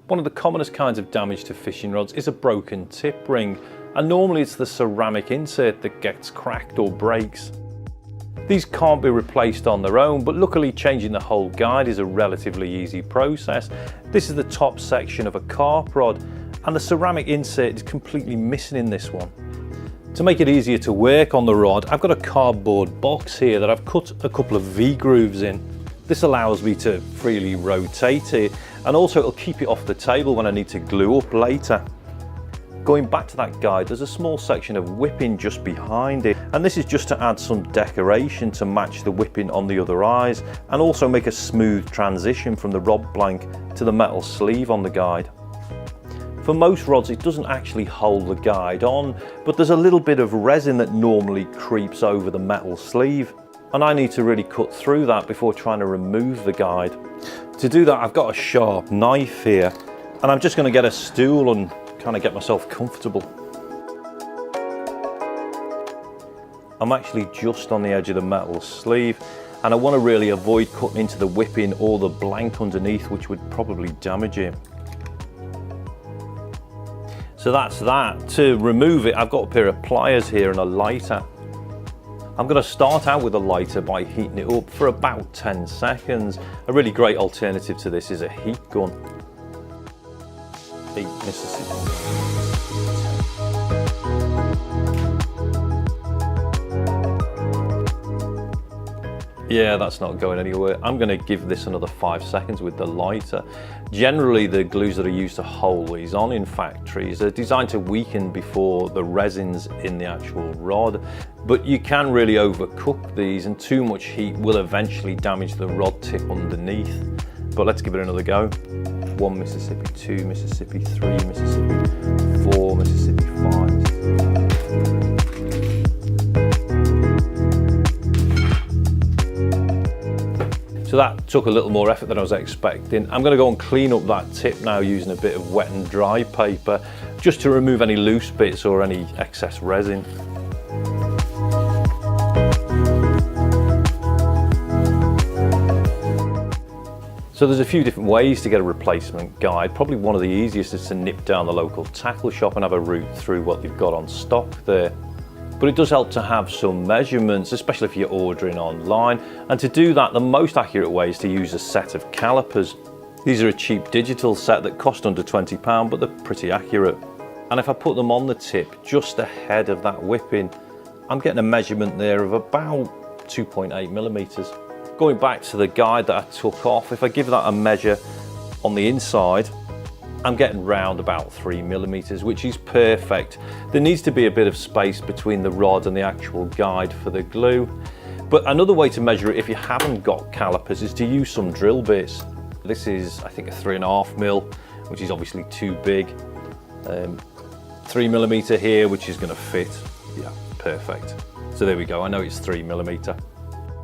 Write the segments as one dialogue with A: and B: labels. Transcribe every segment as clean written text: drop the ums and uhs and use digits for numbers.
A: One of the commonest kinds of damage to fishing rods is a broken tip ring, and normally it's the ceramic insert that gets cracked or breaks. These can't be replaced on their own, but luckily changing the whole guide is a relatively easy process. This is the top section of a carp rod, and the ceramic insert is completely missing in this one. To make it easier to work on the rod, I've got a cardboard box here that I've cut a couple of V-grooves in. This allows me to freely rotate it, and also it'll keep it off the table when I need to glue up later. Going back to that guide, there's a small section of whipping just behind it, and this is just to add some decoration to match the whipping on the other eyes, and also make a smooth transition from the rod blank to the metal sleeve on the guide. For most rods it doesn't actually hold the guide on, but there's a little bit of resin that normally creeps over the metal sleeve, and I need to really cut through that before trying to remove the guide. To do that I've got a sharp knife here, and I'm just going to get a stool and kind of get myself comfortable. I'm actually just on the edge of the metal sleeve, and I want to really avoid cutting into the whipping or the blank underneath, which would probably damage it. So that's that. To remove it, I've got a pair of pliers here and a lighter. I'm going to start out with a lighter by heating it up for about 10 seconds. A really great alternative to this is a heat gun. 8 Mississippi. Yeah, that's not going anywhere. I'm going to give this another 5 seconds with the lighter. Generally, the glues that are used to hold these on in factories are designed to weaken before the resins in the actual rod, but you can really overcook these, and too much heat will eventually damage the rod tip underneath. But let's give it another go. 1 Mississippi, 2 Mississippi, 3 Mississippi, 4 Mississippi, 5 Mississippi. So that took a little more effort than I was expecting. I'm going to go and clean up that tip now using a bit of wet and dry paper, just to remove any loose bits or any excess resin. So there's a few different ways to get a replacement guide. Probably one of the easiest is to nip down the local tackle shop and have a route through what they've got on stock there. But it does help to have some measurements, especially if you're ordering online. And to do that, the most accurate way is to use a set of calipers. These are a cheap digital set that cost under £20, but they're pretty accurate. And if I put them on the tip just ahead of that whipping, I'm getting a measurement there of about 2.8 millimeters. Going back to the guide that I took off, if I give that a measure on the inside, I'm getting round about 3 millimeters, which is perfect. There needs to be a bit of space between the rod and the actual guide for the glue. But another way to measure it if you haven't got calipers is to use some drill bits. This is, I think, a 3.5 mil, which is obviously too big. 3 millimeter here, which is going to fit. Yeah, perfect. So there we go. I know it's 3 millimeter.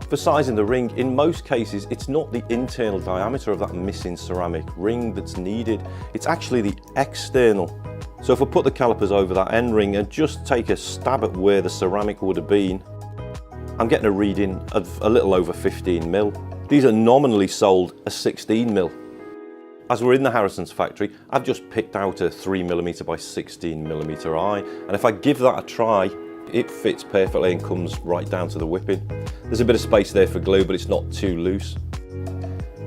A: For sizing the ring, in most cases, it's not the internal diameter of that missing ceramic ring that's needed, it's actually the external. So if I put the calipers over that end ring and just take a stab at where the ceramic would have been, I'm getting a reading of a little over 15 mil. These are nominally sold as 16 mil. As we're in the Harrison's factory, I've just picked out a 3 millimeter by 16 millimeter eye, and if I give that a try, it fits perfectly and comes right down to the whipping. There's a bit of space there for glue, but it's not too loose.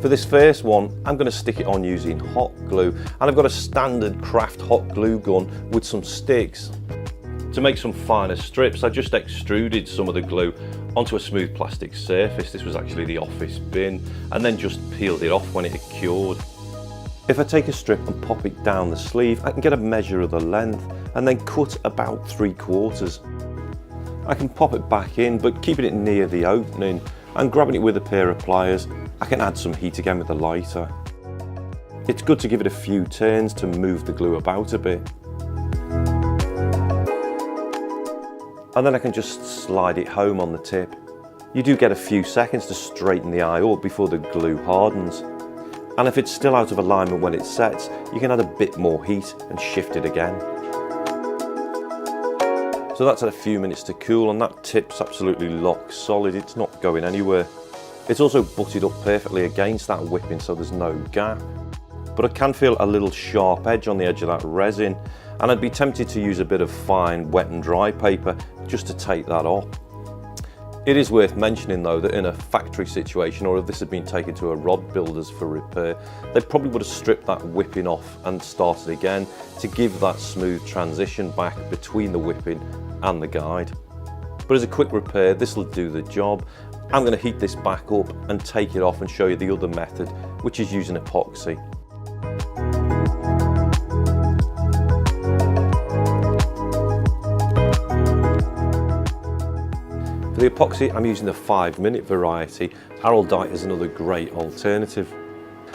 A: For this first one, I'm going to stick it on using hot glue, and I've got a standard craft hot glue gun with some sticks. To make some finer strips, I just extruded some of the glue onto a smooth plastic surface. This was actually the office bin, and then just peeled it off when it had cured. If I take a strip and pop it down the sleeve, I can get a measure of the length and then cut about 3/4. I can pop it back in, but keeping it near the opening and grabbing it with a pair of pliers, I can add some heat again with the lighter. It's good to give it a few turns to move the glue about a bit. And then I can just slide it home on the tip. You do get a few seconds to straighten the eye up before the glue hardens. And if it's still out of alignment when it sets, you can add a bit more heat and shift it again. So that's had a few minutes to cool, and that tip's absolutely lock solid, it's not going anywhere. It's also butted up perfectly against that whipping, so there's no gap. but I can feel a little sharp edge on the edge of that resin, and I'd be tempted to use a bit of fine wet and dry paper just to take that off. It is worth mentioning though that in a factory situation, or if this had been taken to a rod builder's for repair, they probably would have stripped that whipping off and started again to give that smooth transition back between the whipping and the guide. But as a quick repair, this will do the job. I'm going to heat this back up and take it off and show you the other method, which is using epoxy. For the epoxy, I'm using the 5-minute variety. Araldite is another great alternative.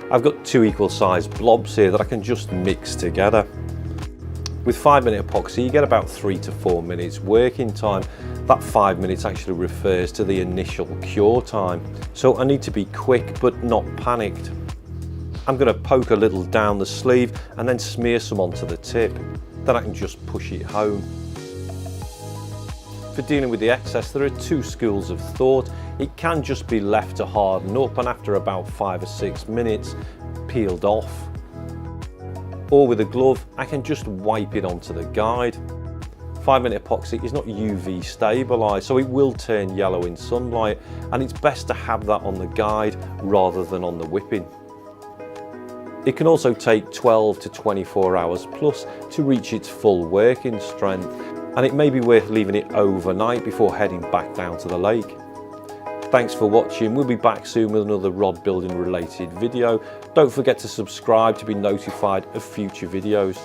A: I've got 2 equal sized blobs here that I can just mix together. With 5-minute epoxy, you get about 3 to 4 minutes working time. That 5 minutes actually refers to the initial cure time. So I need to be quick, but not panicked. I'm going to poke a little down the sleeve and then smear some onto the tip. Then I can just push it home. For dealing with the excess, there are 2 schools of thought. It can just be left to harden up and after about 5 or 6 minutes, peeled off. Or with a glove, I can just wipe it onto the guide. 5-minute epoxy is not UV stabilised, so it will turn yellow in sunlight, and it's best to have that on the guide rather than on the whipping. It can also take 12 to 24 hours plus to reach its full working strength, and it may be worth leaving it overnight before heading back down to the lake. Thanks for watching. We'll be back soon with another rod building related video. Don't forget to subscribe to be notified of future videos.